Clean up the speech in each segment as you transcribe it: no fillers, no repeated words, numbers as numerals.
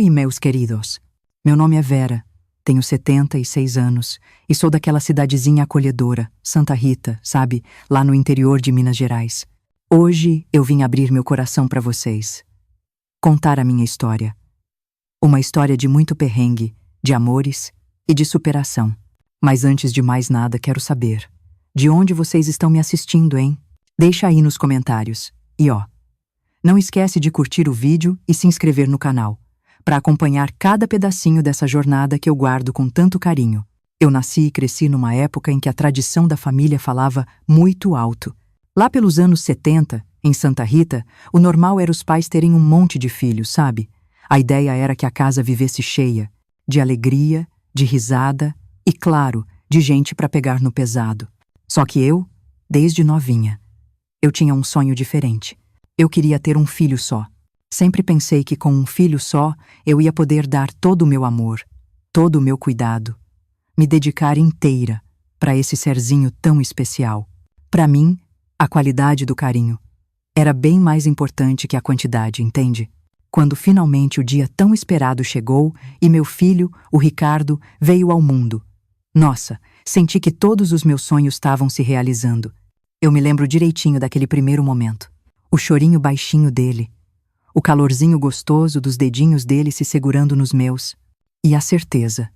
Oi, meus queridos. Meu nome é Vera, tenho 76 anos e sou daquela cidadezinha acolhedora, Santa Rita, sabe, lá no interior de Minas Gerais. Hoje eu vim abrir meu coração para vocês, contar a minha história. Uma história de muito perrengue, de amores e de superação. Mas antes de mais nada, quero saber, de onde vocês estão me assistindo, hein? Deixa aí nos comentários. E não esquece de curtir o vídeo e se inscrever no canal, para acompanhar cada pedacinho dessa jornada que eu guardo com tanto carinho. Eu nasci e cresci numa época em que a tradição da família falava muito alto. Lá pelos anos 70, em Santa Rita, o normal era os pais terem um monte de filhos, sabe? A ideia era que a casa vivesse cheia, de alegria, de risada e, claro, de gente para pegar no pesado. Só que eu, desde novinha, eu tinha um sonho diferente. Eu queria ter um filho só. Sempre pensei que com um filho só eu ia poder dar todo o meu amor, todo o meu cuidado, me dedicar inteira para esse serzinho tão especial. Para mim, a qualidade do carinho era bem mais importante que a quantidade, entende? Quando finalmente o dia tão esperado chegou e meu filho, o Ricardo, veio ao mundo. Nossa, senti que todos os meus sonhos estavam se realizando. Eu me lembro direitinho daquele primeiro momento. O chorinho baixinho dele, o calorzinho gostoso dos dedinhos dele se segurando nos meus, e a certeza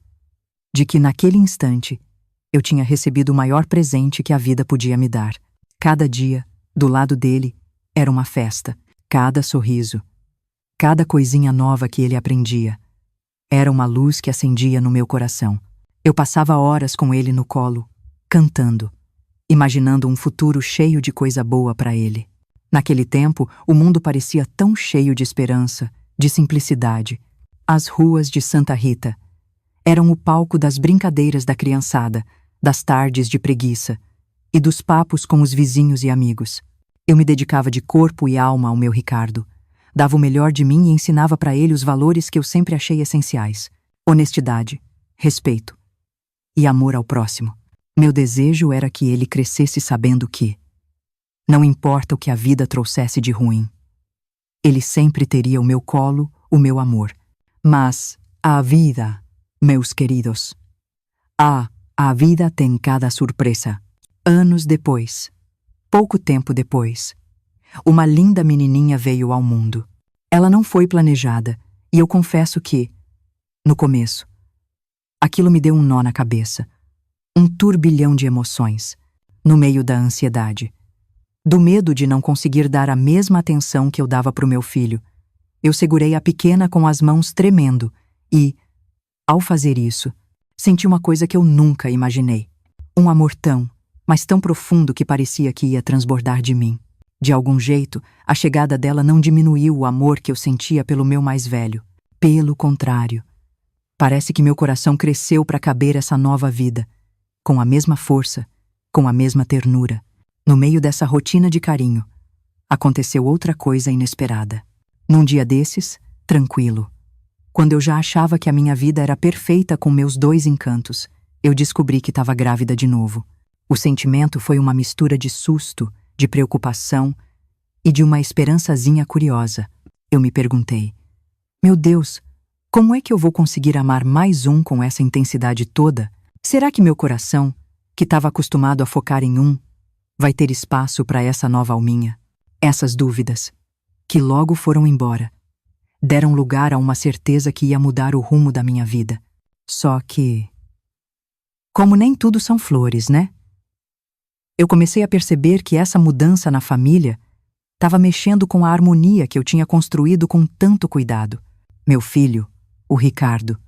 de que naquele instante eu tinha recebido o maior presente que a vida podia me dar. Cada dia, do lado dele, era uma festa. Cada sorriso, cada coisinha nova que ele aprendia, era uma luz que acendia no meu coração. Eu passava horas com ele no colo, cantando, imaginando um futuro cheio de coisa boa para ele. Naquele tempo, o mundo parecia tão cheio de esperança, de simplicidade. As ruas de Santa Rita eram o palco das brincadeiras da criançada, das tardes de preguiça e dos papos com os vizinhos e amigos. Eu me dedicava de corpo e alma ao meu Ricardo, dava o melhor de mim e ensinava para ele os valores que eu sempre achei essenciais: honestidade, respeito e amor ao próximo. Meu desejo era que ele crescesse sabendo que não importa o que a vida trouxesse de ruim, ele sempre teria o meu colo, o meu amor. Mas a vida, meus queridos, a vida tem cada surpresa. Anos depois, pouco tempo depois, uma linda menininha veio ao mundo. Ela não foi planejada, e eu confesso que, no começo, aquilo me deu um nó na cabeça, um turbilhão de emoções, no meio da ansiedade. Do medo de não conseguir dar a mesma atenção que eu dava para o meu filho, eu segurei a pequena com as mãos tremendo e, ao fazer isso, senti uma coisa que eu nunca imaginei. Um amor tão, mas tão profundo que parecia que ia transbordar de mim. De algum jeito, a chegada dela não diminuiu o amor que eu sentia pelo meu mais velho. Pelo contrário, parece que meu coração cresceu para caber essa nova vida, com a mesma força, com a mesma ternura. No meio dessa rotina de carinho, aconteceu outra coisa inesperada. Num dia desses, tranquilo, quando eu já achava que a minha vida era perfeita com meus 2 encantos, eu descobri que estava grávida de novo. O sentimento foi uma mistura de susto, de preocupação e de uma esperançazinha curiosa. Eu me perguntei: meu Deus, como é que eu vou conseguir amar mais um com essa intensidade toda? Será que meu coração, que estava acostumado a focar em um, vai ter espaço para essa nova alminha? Essas dúvidas, que logo foram embora, deram lugar a uma certeza que ia mudar o rumo da minha vida. Só que, como nem tudo são flores, né? Eu comecei a perceber que essa mudança na família estava mexendo com a harmonia que eu tinha construído com tanto cuidado. Meu filho, o Ricardo,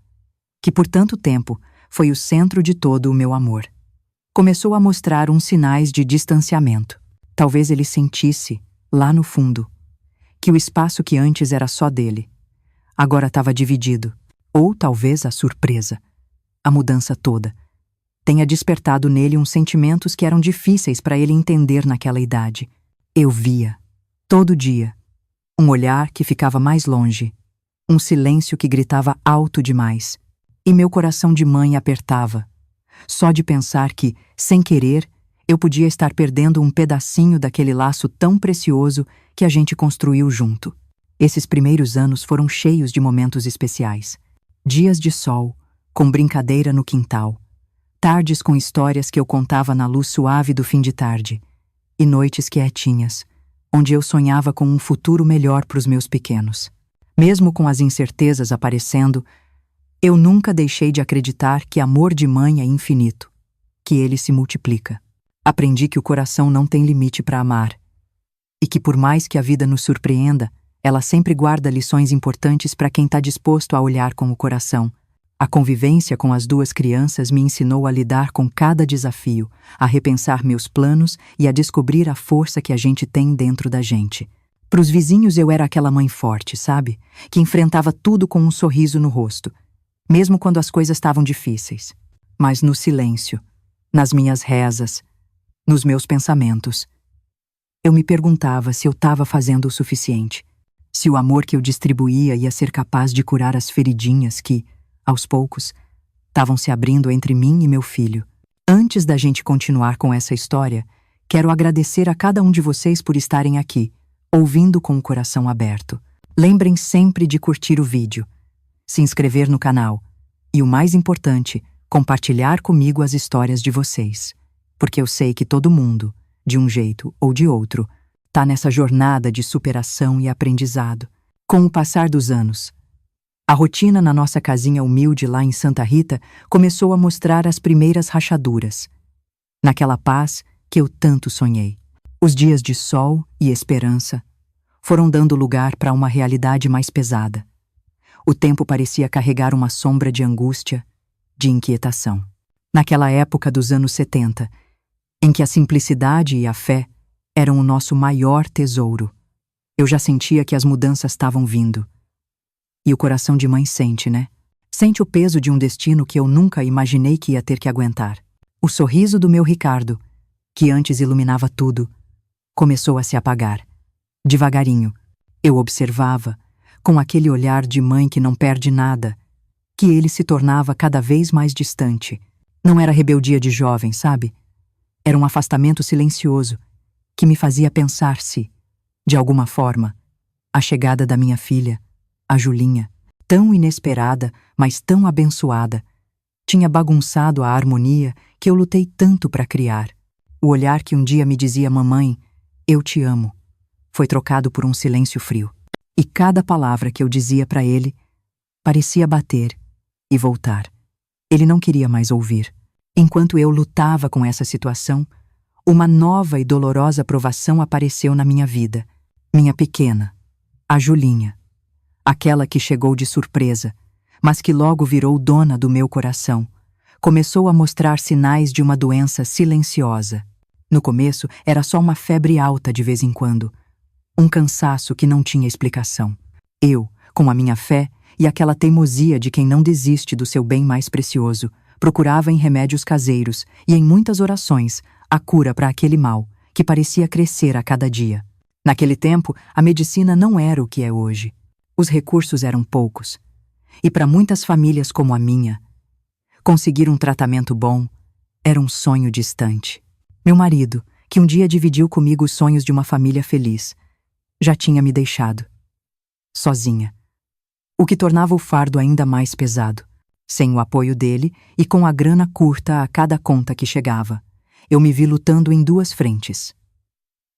que por tanto tempo foi o centro de todo o meu amor, começou a mostrar uns sinais de distanciamento. Talvez ele sentisse, lá no fundo, que o espaço que antes era só dele, agora estava dividido. Ou talvez a surpresa, a mudança toda, tenha despertado nele uns sentimentos que eram difíceis para ele entender naquela idade. Eu via, todo dia, um olhar que ficava mais longe, um silêncio que gritava alto demais, e meu coração de mãe apertava, só de pensar que, sem querer, eu podia estar perdendo um pedacinho daquele laço tão precioso que a gente construiu junto. Esses primeiros anos foram cheios de momentos especiais. Dias de sol, com brincadeira no quintal. Tardes com histórias que eu contava na luz suave do fim de tarde. E noites quietinhas, onde eu sonhava com um futuro melhor para os meus pequenos. Mesmo com as incertezas aparecendo, eu nunca deixei de acreditar que amor de mãe é infinito, que ele se multiplica. Aprendi que o coração não tem limite para amar, e que por mais que a vida nos surpreenda, ela sempre guarda lições importantes para quem está disposto a olhar com o coração. A convivência com as duas crianças me ensinou a lidar com cada desafio, a repensar meus planos e a descobrir a força que a gente tem dentro da gente. Para os vizinhos eu era aquela mãe forte, sabe? Que enfrentava tudo com um sorriso no rosto, mesmo quando as coisas estavam difíceis. Mas no silêncio, nas minhas rezas, nos meus pensamentos, eu me perguntava se eu estava fazendo o suficiente, se o amor que eu distribuía ia ser capaz de curar as feridinhas que, aos poucos, estavam se abrindo entre mim e meu filho. Antes da gente continuar com essa história, quero agradecer a cada um de vocês por estarem aqui, ouvindo com o coração aberto. Lembrem sempre de curtir o vídeo, se inscrever no canal e, o mais importante, compartilhar comigo as histórias de vocês. Porque eu sei que todo mundo, de um jeito ou de outro, está nessa jornada de superação e aprendizado. Com o passar dos anos, a rotina na nossa casinha humilde lá em Santa Rita começou a mostrar as primeiras rachaduras, naquela paz que eu tanto sonhei. Os dias de sol e esperança foram dando lugar para uma realidade mais pesada. O tempo parecia carregar uma sombra de angústia, de inquietação. Naquela época dos anos 70, em que a simplicidade e a fé eram o nosso maior tesouro, eu já sentia que as mudanças estavam vindo. E o coração de mãe sente, né? Sente o peso de um destino que eu nunca imaginei que ia ter que aguentar. O sorriso do meu Ricardo, que antes iluminava tudo, começou a se apagar. Devagarinho, eu observava, com aquele olhar de mãe que não perde nada, que ele se tornava cada vez mais distante. Não era rebeldia de jovem, sabe? Era um afastamento silencioso, que me fazia pensar se, de alguma forma, a chegada da minha filha, a Julinha, tão inesperada, mas tão abençoada, tinha bagunçado a harmonia que eu lutei tanto para criar. O olhar que um dia me dizia: mamãe, eu te amo, foi trocado por um silêncio frio. E cada palavra que eu dizia para ele parecia bater e voltar. Ele não queria mais ouvir. Enquanto eu lutava com essa situação, uma nova e dolorosa provação apareceu na minha vida. Minha pequena, a Julinha. Aquela que chegou de surpresa, mas que logo virou dona do meu coração, começou a mostrar sinais de uma doença silenciosa. No começo, era só uma febre alta de vez em quando, um cansaço que não tinha explicação. Eu, com a minha fé e aquela teimosia de quem não desiste do seu bem mais precioso, procurava em remédios caseiros e em muitas orações a cura para aquele mal que parecia crescer a cada dia. Naquele tempo, a medicina não era o que é hoje. Os recursos eram poucos, e para muitas famílias como a minha, conseguir um tratamento bom era um sonho distante. Meu marido, que um dia dividiu comigo os sonhos de uma família feliz, já tinha me deixado, sozinha, o que tornava o fardo ainda mais pesado. Sem o apoio dele e com a grana curta a cada conta que chegava, eu me vi lutando em duas frentes.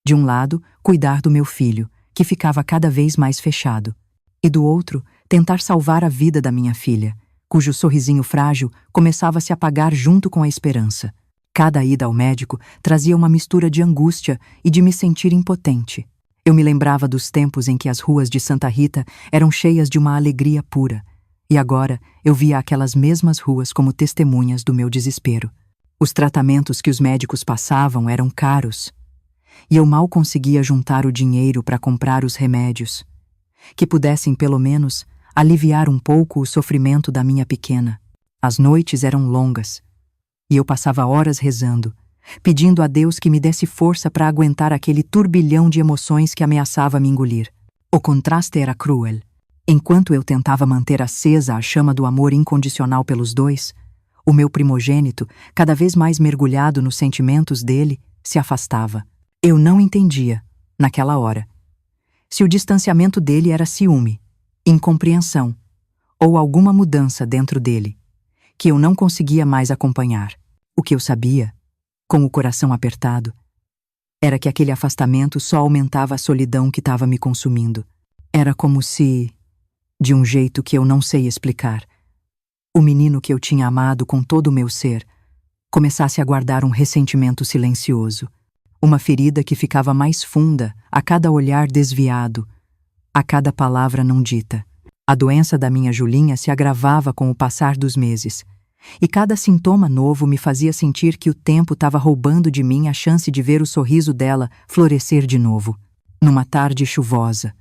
De um lado, cuidar do meu filho, que ficava cada vez mais fechado, e do outro, tentar salvar a vida da minha filha, cujo sorrisinho frágil começava a se apagar junto com a esperança. Cada ida ao médico trazia uma mistura de angústia e de me sentir impotente. Eu me lembrava dos tempos em que as ruas de Santa Rita eram cheias de uma alegria pura, e agora eu via aquelas mesmas ruas como testemunhas do meu desespero. Os tratamentos que os médicos passavam eram caros, e eu mal conseguia juntar o dinheiro para comprar os remédios, que pudessem, pelo menos, aliviar um pouco o sofrimento da minha pequena. As noites eram longas, e eu passava horas rezando, pedindo a Deus que me desse força para aguentar aquele turbilhão de emoções que ameaçava me engolir. O contraste era cruel. Enquanto eu tentava manter acesa a chama do amor incondicional pelos dois, o meu primogênito, cada vez mais mergulhado nos sentimentos dele, se afastava. Eu não entendia, naquela hora, Se o distanciamento dele era ciúme, incompreensão ou alguma mudança dentro dele, que eu não conseguia mais acompanhar. O que eu sabia, com o coração apertado, era que aquele afastamento só aumentava a solidão que estava me consumindo. Era como se, de um jeito que eu não sei explicar, o menino que eu tinha amado com todo o meu ser começasse a guardar um ressentimento silencioso, uma ferida que ficava mais funda a cada olhar desviado, a cada palavra não dita. A doença da minha Julinha se agravava com o passar dos meses, e cada sintoma novo me fazia sentir que o tempo estava roubando de mim a chance de ver o sorriso dela florescer de novo. Numa tarde chuvosa,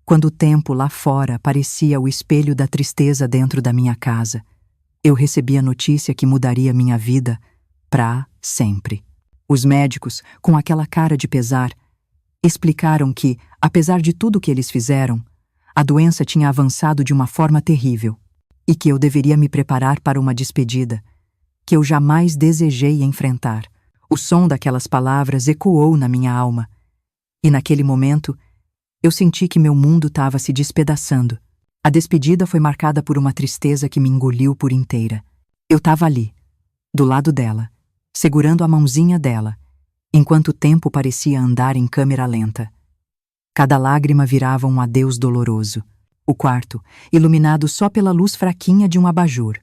quando o tempo lá fora parecia o espelho da tristeza dentro da minha casa, eu recebi a notícia que mudaria minha vida para sempre. Os médicos, com aquela cara de pesar, explicaram que, apesar de tudo que eles fizeram, a doença tinha avançado de uma forma terrível e que eu deveria me preparar para uma despedida que eu jamais desejei enfrentar. O som daquelas palavras ecoou na minha alma e, naquele momento, eu senti que meu mundo estava se despedaçando. A despedida foi marcada por uma tristeza que me engoliu por inteira. Eu estava ali, do lado dela, segurando a mãozinha dela, enquanto o tempo parecia andar em câmera lenta. Cada lágrima virava um adeus doloroso. O quarto, iluminado só pela luz fraquinha de um abajur,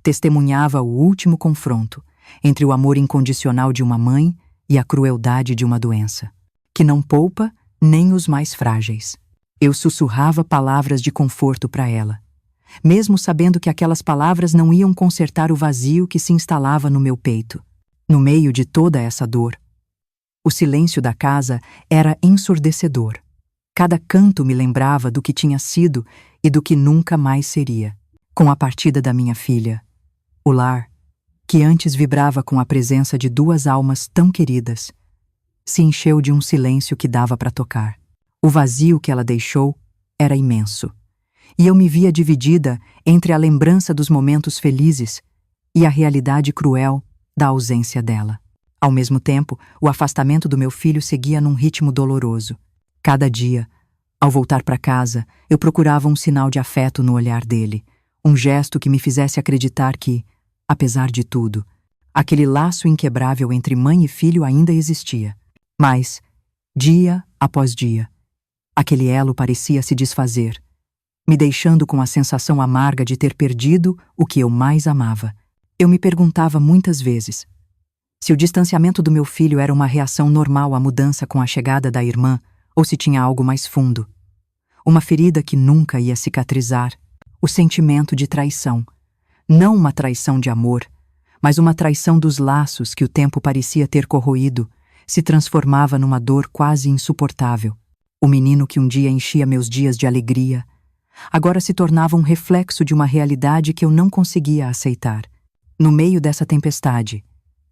testemunhava o último confronto entre o amor incondicional de uma mãe e a crueldade de uma doença, que não poupa nem os mais frágeis. Eu sussurrava palavras de conforto para ela, mesmo sabendo que aquelas palavras não iam consertar o vazio que se instalava no meu peito. No meio de toda essa dor, o silêncio da casa era ensurdecedor. Cada canto me lembrava do que tinha sido e do que nunca mais seria. Com a partida da minha filha, o lar, que antes vibrava com a presença de duas almas tão queridas, se encheu de um silêncio que dava para tocar. O vazio que ela deixou era imenso, e eu me via dividida entre a lembrança dos momentos felizes e a realidade cruel da ausência dela. Ao mesmo tempo, o afastamento do meu filho seguia num ritmo doloroso. Cada dia, ao voltar para casa, eu procurava um sinal de afeto no olhar dele, um gesto que me fizesse acreditar que, apesar de tudo, aquele laço inquebrável entre mãe e filho ainda existia. Mas, dia após dia, aquele elo parecia se desfazer, me deixando com a sensação amarga de ter perdido o que eu mais amava. Eu me perguntava muitas vezes se o distanciamento do meu filho era uma reação normal à mudança com a chegada da irmã ou se tinha algo mais fundo. Uma ferida que nunca ia cicatrizar, o sentimento de traição. Não uma traição de amor, mas uma traição dos laços que o tempo parecia ter corroído, se transformava numa dor quase insuportável. O menino que um dia enchia meus dias de alegria, agora se tornava um reflexo de uma realidade que eu não conseguia aceitar. No meio dessa tempestade,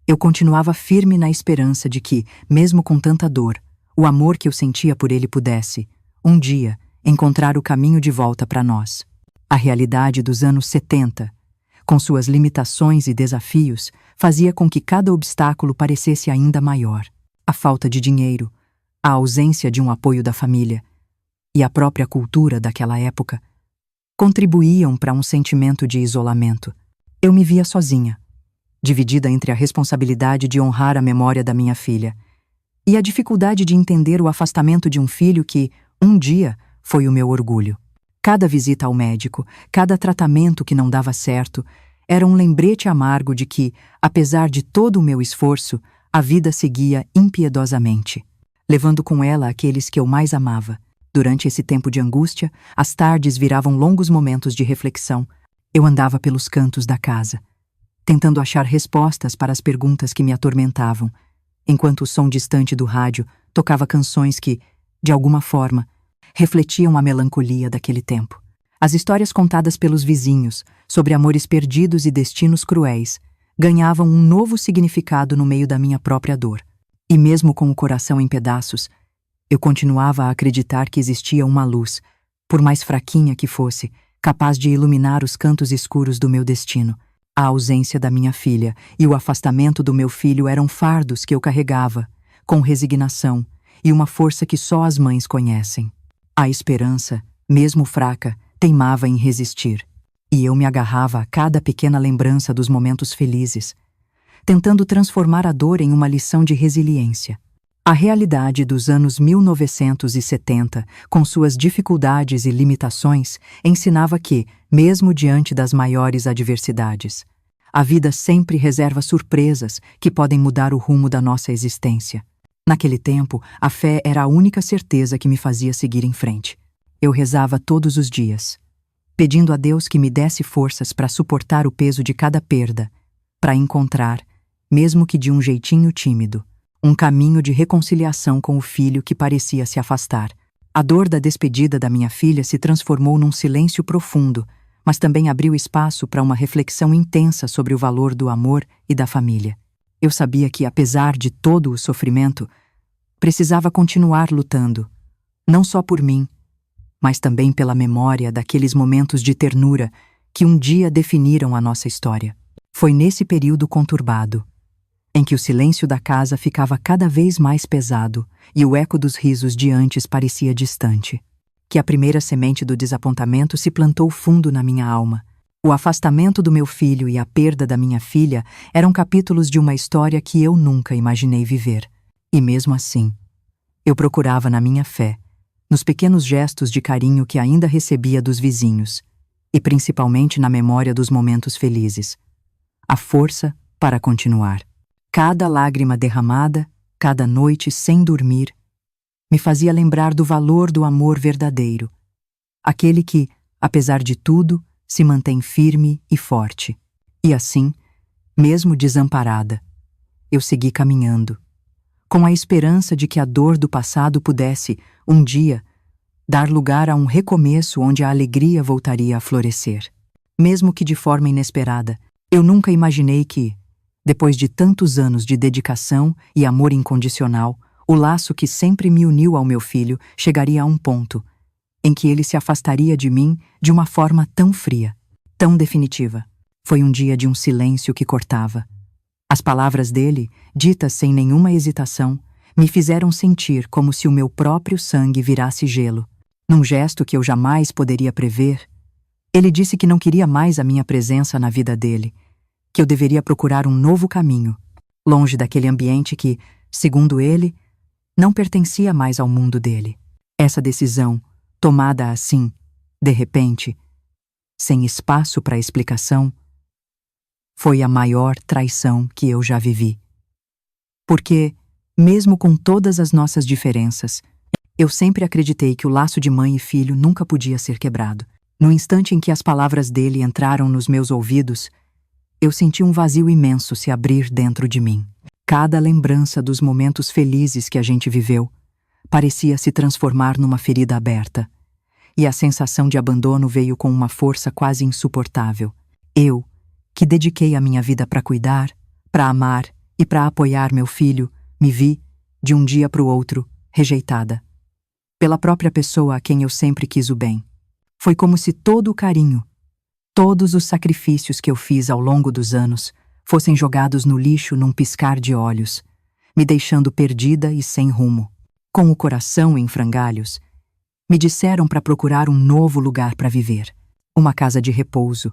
eu continuava firme na esperança de que, mesmo com tanta dor, o amor que eu sentia por ele pudesse, um dia, encontrar o caminho de volta para nós. A realidade dos anos 70, com suas limitações e desafios, fazia com que cada obstáculo parecesse ainda maior. A falta de dinheiro, a ausência de um apoio da família e a própria cultura daquela época contribuíam para um sentimento de isolamento. Eu me via sozinha, dividida entre a responsabilidade de honrar a memória da minha filha e a dificuldade de entender o afastamento de um filho que, um dia, foi o meu orgulho. Cada visita ao médico, cada tratamento que não dava certo, era um lembrete amargo de que, apesar de todo o meu esforço, a vida seguia impiedosamente, levando com ela aqueles que eu mais amava. Durante esse tempo de angústia, as tardes viravam longos momentos de reflexão. Eu andava pelos cantos da casa, tentando achar respostas para as perguntas que me atormentavam, enquanto o som distante do rádio tocava canções que, de alguma forma, refletiam a melancolia daquele tempo. As histórias contadas pelos vizinhos sobre amores perdidos e destinos cruéis ganhavam um novo significado no meio da minha própria dor. E mesmo com o coração em pedaços, eu continuava a acreditar que existia uma luz, por mais fraquinha que fosse, capaz de iluminar os cantos escuros do meu destino. A ausência da minha filha e o afastamento do meu filho eram fardos que eu carregava, com resignação e uma força que só as mães conhecem. A esperança, mesmo fraca, teimava em resistir, e eu me agarrava a cada pequena lembrança dos momentos felizes, tentando transformar a dor em uma lição de resiliência. A realidade dos anos 1970, com suas dificuldades e limitações, ensinava que, mesmo diante das maiores adversidades, a vida sempre reserva surpresas que podem mudar o rumo da nossa existência. Naquele tempo, a fé era a única certeza que me fazia seguir em frente. Eu rezava todos os dias, pedindo a Deus que me desse forças para suportar o peso de cada perda, para encontrar, mesmo que de um jeitinho tímido, um caminho de reconciliação com o filho que parecia se afastar. A dor da despedida da minha filha se transformou num silêncio profundo, mas também abriu espaço para uma reflexão intensa sobre o valor do amor e da família. Eu sabia que, apesar de todo o sofrimento, precisava continuar lutando, não só por mim, mas também pela memória daqueles momentos de ternura que um dia definiram a nossa história. Foi nesse período conturbado, em que o silêncio da casa ficava cada vez mais pesado e o eco dos risos de antes parecia distante, que a primeira semente do desapontamento se plantou fundo na minha alma. O afastamento do meu filho e a perda da minha filha eram capítulos de uma história que eu nunca imaginei viver. E mesmo assim, eu procurava na minha fé, nos pequenos gestos de carinho que ainda recebia dos vizinhos, e principalmente na memória dos momentos felizes, a força para continuar. Cada lágrima derramada, cada noite sem dormir, me fazia lembrar do valor do amor verdadeiro, aquele que, apesar de tudo, se mantém firme e forte. E assim, mesmo desamparada, eu segui caminhando, com a esperança de que a dor do passado pudesse, um dia, dar lugar a um recomeço onde a alegria voltaria a florescer. Mesmo que de forma inesperada, eu nunca imaginei que, depois de tantos anos de dedicação e amor incondicional, o laço que sempre me uniu ao meu filho chegaria a um ponto em que ele se afastaria de mim de uma forma tão fria, tão definitiva. Foi um dia de um silêncio que cortava. As palavras dele, ditas sem nenhuma hesitação, me fizeram sentir como se o meu próprio sangue virasse gelo. Num gesto que eu jamais poderia prever, ele disse que não queria mais a minha presença na vida dele, que eu deveria procurar um novo caminho, longe daquele ambiente que, segundo ele, não pertencia mais ao mundo dele. Essa decisão, tomada assim, de repente, sem espaço para explicação, foi a maior traição que eu já vivi. Porque, mesmo com todas as nossas diferenças, eu sempre acreditei que o laço de mãe e filho nunca podia ser quebrado. No instante em que as palavras dele entraram nos meus ouvidos, eu senti um vazio imenso se abrir dentro de mim. Cada lembrança dos momentos felizes que a gente viveu parecia se transformar numa ferida aberta, e a sensação de abandono veio com uma força quase insuportável. Eu, que dediquei a minha vida para cuidar, para amar e para apoiar meu filho, me vi, de um dia para o outro, rejeitada. Pela própria pessoa a quem eu sempre quis o bem. Foi como se todo o carinho, todos os sacrifícios que eu fiz ao longo dos anos fossem jogados no lixo num piscar de olhos, me deixando perdida e sem rumo. Com o coração em frangalhos, me disseram para procurar um novo lugar para viver, uma casa de repouso,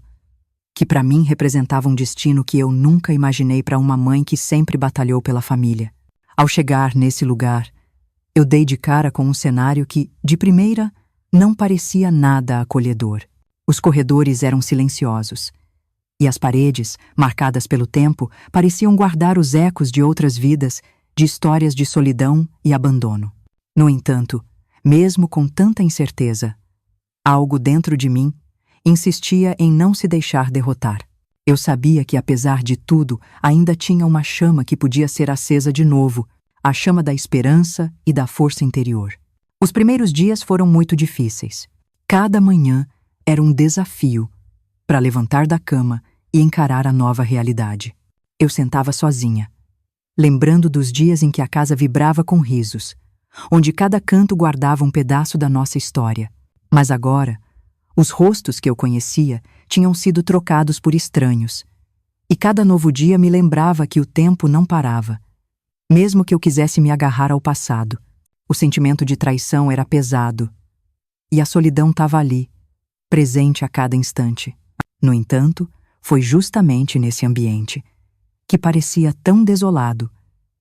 que para mim representava um destino que eu nunca imaginei para uma mãe que sempre batalhou pela família. Ao chegar nesse lugar, eu dei de cara com um cenário que, de primeira, não parecia nada acolhedor. Os corredores eram silenciosos, e as paredes, marcadas pelo tempo, pareciam guardar os ecos de outras vidas, de histórias de solidão e abandono. No entanto, mesmo com tanta incerteza, algo dentro de mim insistia em não se deixar derrotar. Eu sabia que, apesar de tudo, ainda tinha uma chama que podia ser acesa de novo, a chama da esperança e da força interior. Os primeiros dias foram muito difíceis. Cada manhã era um desafio para levantar da cama e encarar a nova realidade. Eu sentava sozinha, lembrando dos dias em que a casa vibrava com risos, onde cada canto guardava um pedaço da nossa história. Mas agora, os rostos que eu conhecia tinham sido trocados por estranhos, e cada novo dia me lembrava que o tempo não parava. Mesmo que eu quisesse me agarrar ao passado, o sentimento de traição era pesado, E a solidão estava ali, presente a cada instante. No entanto, foi justamente nesse ambiente, que parecia tão desolado,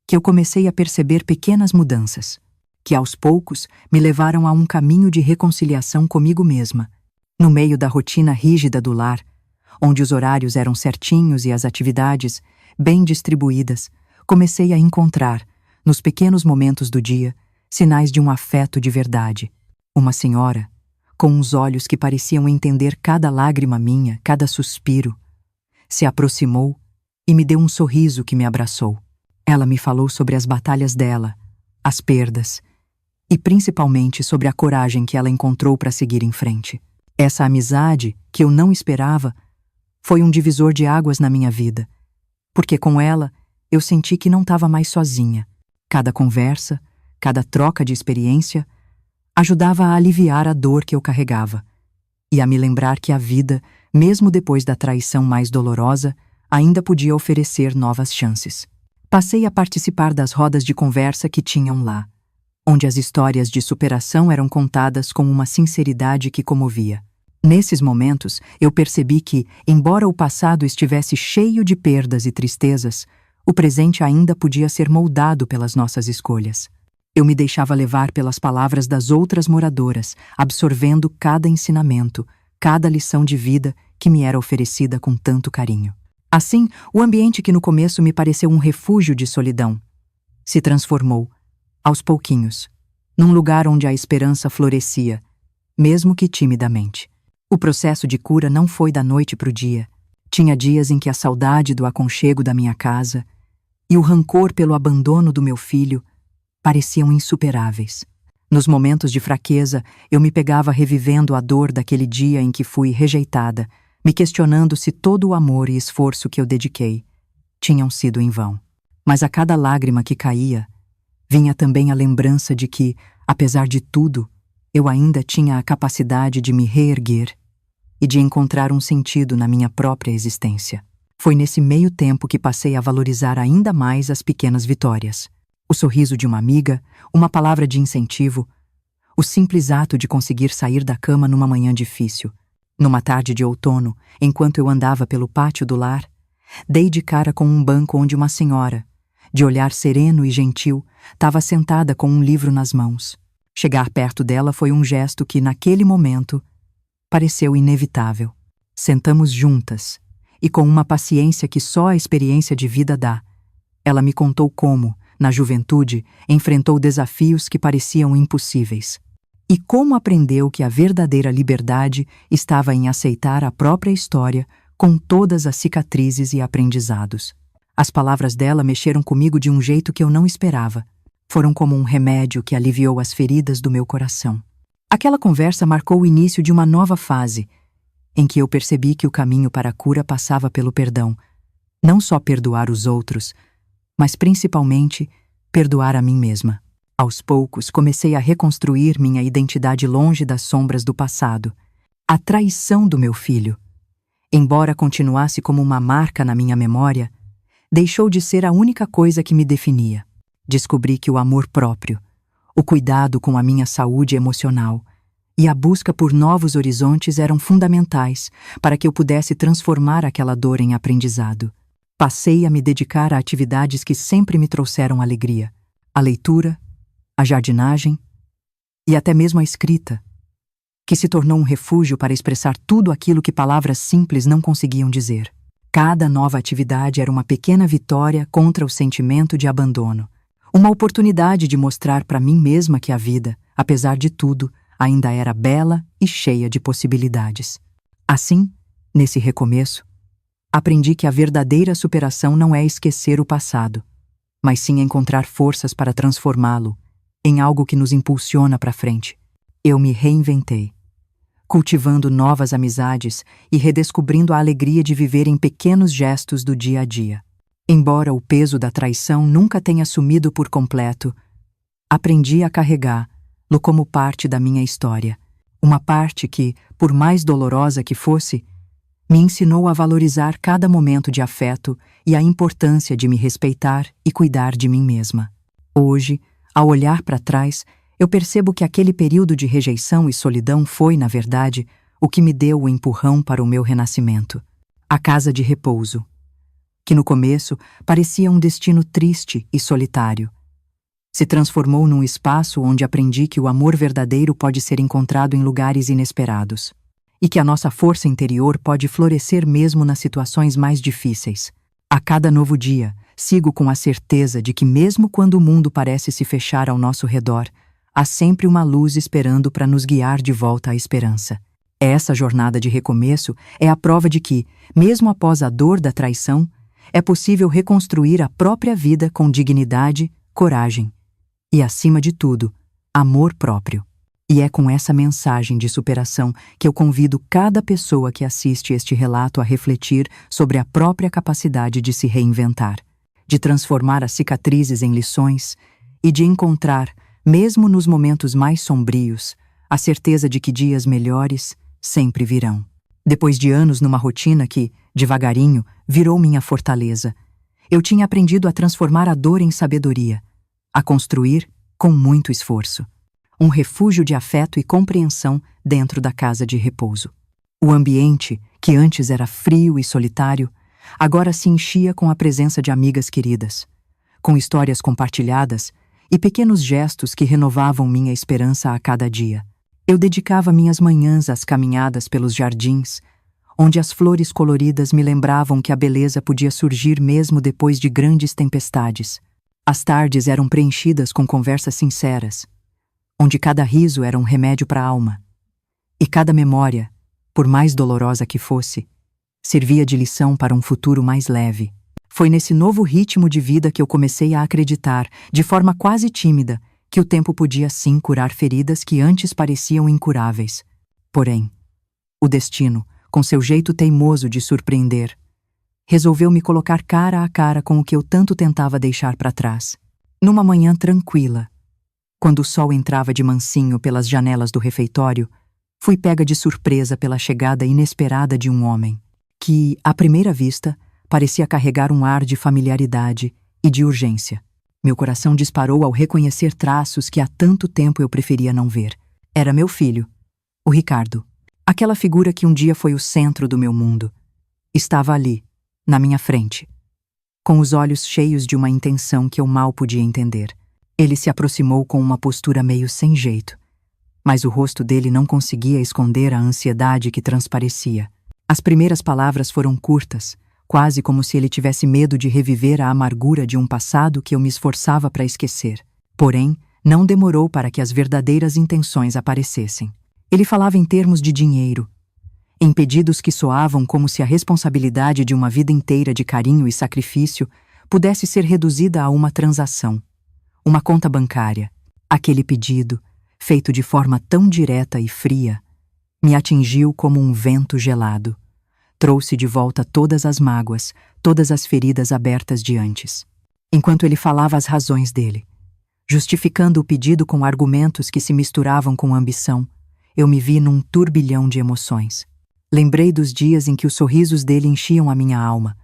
que eu comecei a perceber pequenas mudanças, que aos poucos me levaram a um caminho de reconciliação comigo mesma. No meio da rotina rígida do lar, onde os horários eram certinhos e as atividades bem distribuídas, comecei a encontrar, nos pequenos momentos do dia, sinais de um afeto de verdade. Uma senhora, com uns olhos que pareciam entender cada lágrima minha, cada suspiro, se aproximou e me deu um sorriso que me abraçou. Ela me falou sobre as batalhas dela, as perdas, e principalmente sobre a coragem que ela encontrou para seguir em frente. Essa amizade, que eu não esperava, foi um divisor de águas na minha vida, porque com ela eu senti que não estava mais sozinha. Cada conversa, cada troca de experiência, ajudava a aliviar a dor que eu carregava e a me lembrar que a vida, mesmo depois da traição mais dolorosa, ainda podia oferecer novas chances. Passei a participar das rodas de conversa que tinham lá, onde as histórias de superação eram contadas com uma sinceridade que comovia. Nesses momentos, eu percebi que, embora o passado estivesse cheio de perdas e tristezas, o presente ainda podia ser moldado pelas nossas escolhas. Eu me deixava levar pelas palavras das outras moradoras, absorvendo cada ensinamento, cada lição de vida que me era oferecida com tanto carinho. Assim, o ambiente que no começo me pareceu um refúgio de solidão se transformou, aos pouquinhos, num lugar onde a esperança florescia, mesmo que timidamente. O processo de cura não foi da noite para o dia. Tinha dias em que a saudade do aconchego da minha casa e o rancor pelo abandono do meu filho pareciam insuperáveis. Nos momentos de fraqueza, eu me pegava revivendo a dor daquele dia em que fui rejeitada, me questionando se todo o amor e esforço que eu dediquei tinham sido em vão. Mas a cada lágrima que caía, vinha também a lembrança de que, apesar de tudo, eu ainda tinha a capacidade de me reerguer e de encontrar um sentido na minha própria existência. Foi nesse meio tempo que passei a valorizar ainda mais as pequenas vitórias. O sorriso de uma amiga, uma palavra de incentivo, o simples ato de conseguir sair da cama numa manhã difícil. Numa tarde de outono, enquanto eu andava pelo pátio do lar, dei de cara com um banco onde uma senhora, de olhar sereno e gentil, estava sentada com um livro nas mãos. Chegar perto dela foi um gesto que, naquele momento, pareceu inevitável. Sentamos juntas, e com uma paciência que só a experiência de vida dá, ela me contou como, na juventude, enfrentou desafios que pareciam impossíveis. E como aprendeu que a verdadeira liberdade estava em aceitar a própria história com todas as cicatrizes e aprendizados. As palavras dela mexeram comigo de um jeito que eu não esperava. Foram como um remédio que aliviou as feridas do meu coração. Aquela conversa marcou o início de uma nova fase, em que eu percebi que o caminho para a cura passava pelo perdão. Não só perdoar os outros, mas principalmente perdoar a mim mesma. Aos poucos, comecei a reconstruir minha identidade longe das sombras do passado. A traição do meu filho, embora continuasse como uma marca na minha memória, deixou de ser a única coisa que me definia. Descobri que o amor próprio, o cuidado com a minha saúde emocional e a busca por novos horizontes eram fundamentais para que eu pudesse transformar aquela dor em aprendizado. Passei a me dedicar a atividades que sempre me trouxeram alegria: a leitura, a jardinagem e até mesmo a escrita, que se tornou um refúgio para expressar tudo aquilo que palavras simples não conseguiam dizer. Cada nova atividade era uma pequena vitória contra o sentimento de abandono, uma oportunidade de mostrar para mim mesma que a vida, apesar de tudo, ainda era bela e cheia de possibilidades. Assim, nesse recomeço, aprendi que a verdadeira superação não é esquecer o passado, mas sim encontrar forças para transformá-lo em algo que nos impulsiona para frente. Eu me reinventei, cultivando novas amizades e redescobrindo a alegria de viver em pequenos gestos do dia a dia. Embora o peso da traição nunca tenha sumido por completo, aprendi a carregá-lo como parte da minha história. Uma parte que, por mais dolorosa que fosse, me ensinou a valorizar cada momento de afeto e a importância de me respeitar e cuidar de mim mesma. Hoje, ao olhar para trás, Eu percebo que aquele período de rejeição e solidão foi, na verdade, o que me deu o empurrão para o meu renascimento. A casa de repouso, que no começo parecia um destino triste e solitário, se transformou num espaço onde aprendi que o amor verdadeiro pode ser encontrado em lugares inesperados e que a nossa força interior pode florescer mesmo nas situações mais difíceis. A cada novo dia, sigo com a certeza de que mesmo quando o mundo parece se fechar ao nosso redor, há sempre uma luz esperando para nos guiar de volta à esperança. Essa jornada de recomeço é a prova de que, mesmo após a dor da traição, é possível reconstruir a própria vida com dignidade, coragem e, acima de tudo, amor próprio. E é com essa mensagem de superação que eu convido cada pessoa que assiste este relato a refletir sobre a própria capacidade de se reinventar, de transformar as cicatrizes em lições e de encontrar, mesmo nos momentos mais sombrios, a certeza de que dias melhores sempre virão. Depois de anos numa rotina que, devagarinho, virou minha fortaleza, eu tinha aprendido a transformar a dor em sabedoria, a construir, com muito esforço, um refúgio de afeto e compreensão dentro da casa de repouso. O ambiente, que antes era frio e solitário, agora se enchia com a presença de amigas queridas, com histórias compartilhadas e pequenos gestos que renovavam minha esperança a cada dia. Eu dedicava minhas manhãs às caminhadas pelos jardins, onde as flores coloridas me lembravam que a beleza podia surgir mesmo depois de grandes tempestades. As tardes eram preenchidas com conversas sinceras, onde cada riso era um remédio para a alma, e cada memória, por mais dolorosa que fosse, servia de lição para um futuro mais leve. Foi nesse novo ritmo de vida que eu comecei a acreditar, de forma quase tímida, que o tempo podia sim curar feridas que antes pareciam incuráveis. Porém, o destino, com seu jeito teimoso de surpreender, resolveu me colocar cara a cara com o que eu tanto tentava deixar para trás. Numa manhã tranquila, quando o sol entrava de mansinho pelas janelas do refeitório, fui pega de surpresa pela chegada inesperada de um homem, que, à primeira vista, parecia carregar um ar de familiaridade e de urgência. Meu coração disparou ao reconhecer traços que há tanto tempo eu preferia não ver. Era meu filho, o Ricardo. Aquela figura que um dia foi o centro do meu mundo. Estava ali, na minha frente, com os olhos cheios de uma intenção que eu mal podia entender. Ele se aproximou com uma postura meio sem jeito, mas o rosto dele não conseguia esconder a ansiedade que transparecia. As primeiras palavras foram curtas, quase como se ele tivesse medo de reviver a amargura de um passado que eu me esforçava para esquecer. Porém, não demorou para que as verdadeiras intenções aparecessem. Ele falava em termos de dinheiro, em pedidos que soavam como se a responsabilidade de uma vida inteira de carinho e sacrifício pudesse ser reduzida a uma transação, uma conta bancária. Aquele pedido, feito de forma tão direta e fria, me atingiu como um vento gelado. Trouxe de volta todas as mágoas, todas as feridas abertas de antes. Enquanto ele falava as razões dele, justificando o pedido com argumentos que se misturavam com ambição, eu me vi num turbilhão de emoções. Lembrei dos dias em que os sorrisos dele enchiam a minha alma,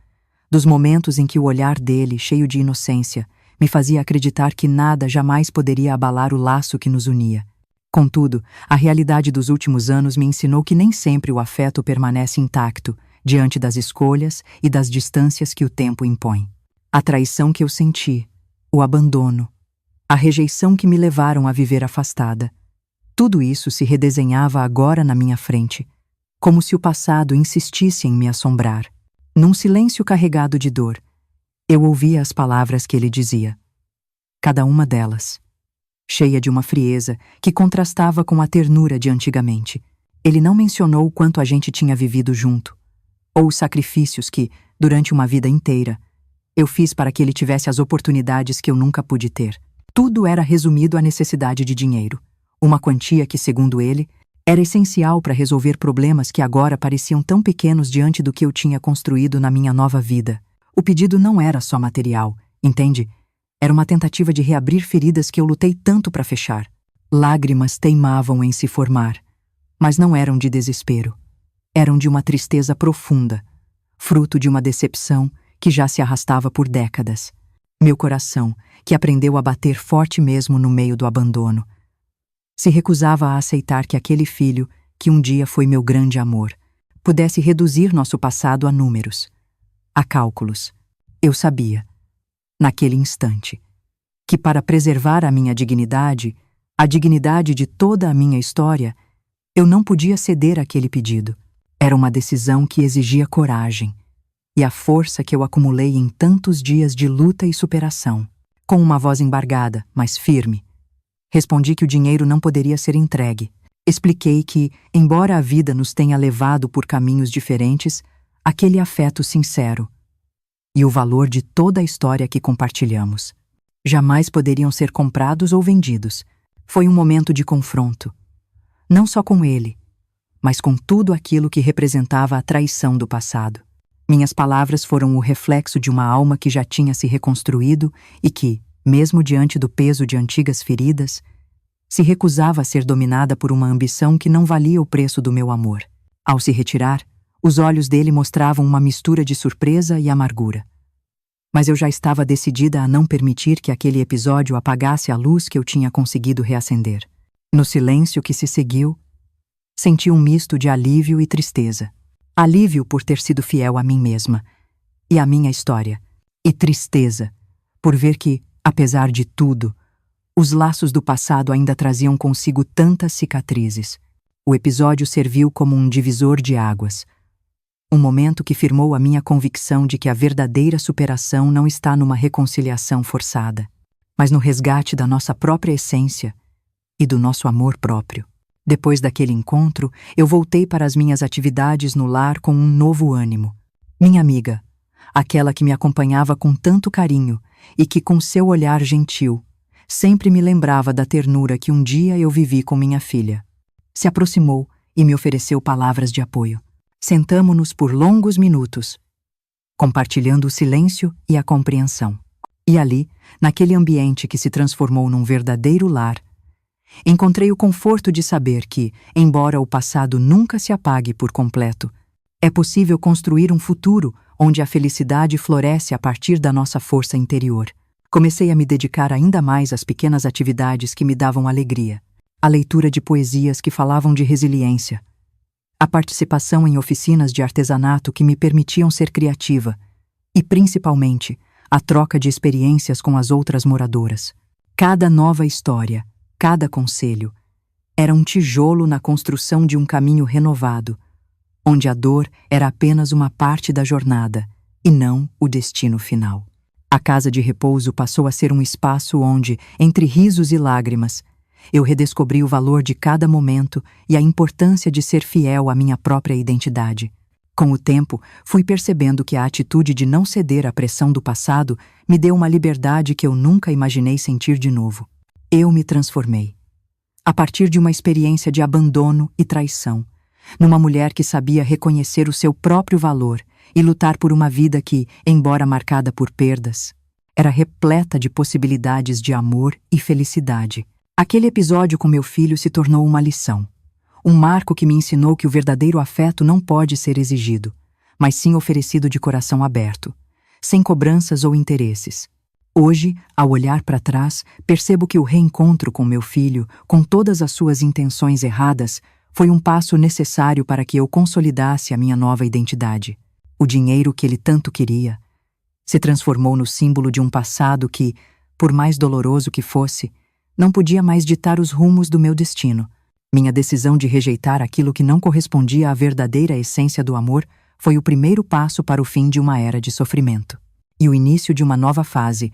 dos momentos em que o olhar dele, cheio de inocência, me fazia acreditar que nada jamais poderia abalar o laço que nos unia. Contudo, a realidade dos últimos anos me ensinou que nem sempre o afeto permanece intacto diante das escolhas e das distâncias que o tempo impõe. A traição que eu senti, o abandono, a rejeição que me levaram a viver afastada, tudo isso se redesenhava agora na minha frente, como se o passado insistisse em me assombrar. Num silêncio carregado de dor, eu ouvia as palavras que ele dizia, cada uma delas cheia de uma frieza que contrastava com a ternura de antigamente. Ele não mencionou o quanto a gente tinha vivido junto, ou os sacrifícios que, durante uma vida inteira, eu fiz para que ele tivesse as oportunidades que eu nunca pude ter. Tudo era resumido à necessidade de dinheiro, uma quantia que, segundo ele, era essencial para resolver problemas que agora pareciam tão pequenos diante do que eu tinha construído na minha nova vida. O pedido não era só material, entende? Era uma tentativa de reabrir feridas que eu lutei tanto para fechar. Lágrimas teimavam em se formar, mas não eram de desespero. Eram de uma tristeza profunda, fruto de uma decepção que já se arrastava por décadas. Meu coração, que aprendeu a bater forte mesmo no meio do abandono, Se recusava a aceitar que aquele filho, que um dia foi meu grande amor, pudesse reduzir nosso passado a números, a cálculos. Eu sabia, naquele instante, que para preservar a minha dignidade, a dignidade de toda a minha história, eu não podia ceder àquele pedido. Era uma decisão que exigia coragem e a força que eu acumulei em tantos dias de luta e superação. Com uma voz embargada, mas firme, respondi que o dinheiro não poderia ser entregue. Expliquei que, embora a vida nos tenha levado por caminhos diferentes, aquele afeto sincero e o valor de toda a história que compartilhamos jamais poderiam ser comprados ou vendidos. Foi um momento de confronto, não só com ele, mas com tudo aquilo que representava a traição do passado. Minhas palavras foram o reflexo de uma alma que já tinha se reconstruído e que, mesmo diante do peso de antigas feridas, se recusava a ser dominada por uma ambição que não valia o preço do meu amor. Ao se retirar, os olhos dele mostravam uma mistura de surpresa e amargura. Mas eu já estava decidida a não permitir que aquele episódio apagasse a luz que eu tinha conseguido reacender. No silêncio que se seguiu, senti um misto de alívio e tristeza. Alívio por ter sido fiel a mim mesma e à minha história, e tristeza por ver que, apesar de tudo, os laços do passado ainda traziam consigo tantas cicatrizes. O episódio serviu como um divisor de águas, um momento que firmou a minha convicção de que a verdadeira superação não está numa reconciliação forçada, mas no resgate da nossa própria essência e do nosso amor próprio. Depois daquele encontro, eu voltei para as minhas atividades no lar com um novo ânimo. Minha amiga, aquela que me acompanhava com tanto carinho e que, com seu olhar gentil, sempre me lembrava da ternura que um dia eu vivi com minha filha, se aproximou e me ofereceu palavras de apoio. Sentamo-nos por longos minutos, compartilhando o silêncio e a compreensão. E ali, naquele ambiente que se transformou num verdadeiro lar, encontrei o conforto de saber que, embora o passado nunca se apague por completo, é possível construir um futuro onde a felicidade floresce a partir da nossa força interior. Comecei a me dedicar ainda mais às pequenas atividades que me davam alegria. A leitura de poesias que falavam de resiliência, a participação em oficinas de artesanato que me permitiam ser criativa e, principalmente, a troca de experiências com as outras moradoras. Cada nova história, cada conselho, era um tijolo na construção de um caminho renovado, onde a dor era apenas uma parte da jornada e não o destino final. A casa de repouso passou a ser um espaço onde, entre risos e lágrimas, eu redescobri o valor de cada momento e a importância de ser fiel à minha própria identidade. Com o tempo, fui percebendo que a atitude de não ceder à pressão do passado me deu uma liberdade que eu nunca imaginei sentir de novo. Eu me transformei, a partir de uma experiência de abandono e traição, numa mulher que sabia reconhecer o seu próprio valor e lutar por uma vida que, embora marcada por perdas, era repleta de possibilidades de amor e felicidade. Aquele episódio com meu filho se tornou uma lição, um marco que me ensinou que o verdadeiro afeto não pode ser exigido, mas sim oferecido de coração aberto, sem cobranças ou interesses. Hoje, ao olhar para trás, percebo que o reencontro com meu filho, com todas as suas intenções erradas, foi um passo necessário para que eu consolidasse a minha nova identidade. O dinheiro que ele tanto queria se transformou no símbolo de um passado que, por mais doloroso que fosse, não podia mais ditar os rumos do meu destino. Minha decisão de rejeitar aquilo que não correspondia à verdadeira essência do amor foi o primeiro passo para o fim de uma era de sofrimento e o início de uma nova fase,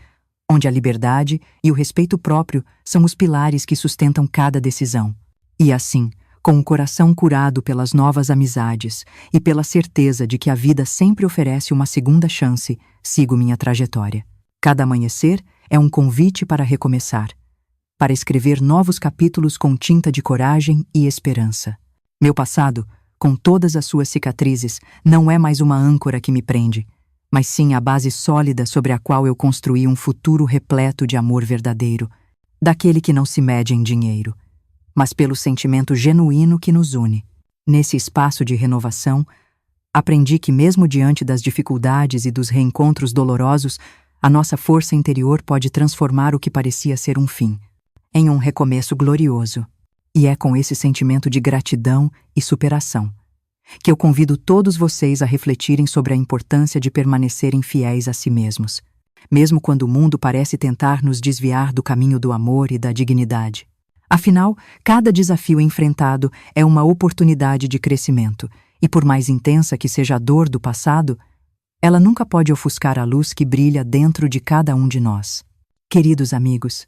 onde a liberdade e o respeito próprio são os pilares que sustentam cada decisão. E assim, com o coração curado pelas novas amizades e pela certeza de que a vida sempre oferece uma segunda chance, sigo minha trajetória. Cada amanhecer é um convite para recomeçar, para escrever novos capítulos com tinta de coragem e esperança. Meu passado, com todas as suas cicatrizes, não é mais uma âncora que me prende, mas sim a base sólida sobre a qual eu construí um futuro repleto de amor verdadeiro, daquele que não se mede em dinheiro, mas pelo sentimento genuíno que nos une. Nesse espaço de renovação, aprendi que mesmo diante das dificuldades e dos reencontros dolorosos, a nossa força interior pode transformar o que parecia ser um fim em um recomeço glorioso. E é com esse sentimento de gratidão e superação que eu convido todos vocês a refletirem sobre a importância de permanecerem fiéis a si mesmos, mesmo quando o mundo parece tentar nos desviar do caminho do amor e da dignidade. Afinal, cada desafio enfrentado é uma oportunidade de crescimento, e por mais intensa que seja a dor do passado, ela nunca pode ofuscar a luz que brilha dentro de cada um de nós. Queridos amigos,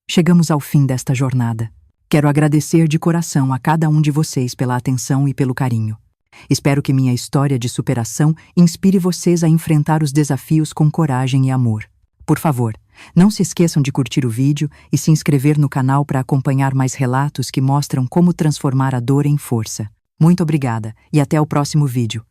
chegamos ao fim desta jornada. Quero agradecer de coração a cada um de vocês pela atenção e pelo carinho. Espero que minha história de superação inspire vocês a enfrentar os desafios com coragem e amor. Por favor, não se esqueçam de curtir o vídeo e se inscrever no canal para acompanhar mais relatos que mostram como transformar a dor em força. Muito obrigada e até o próximo vídeo.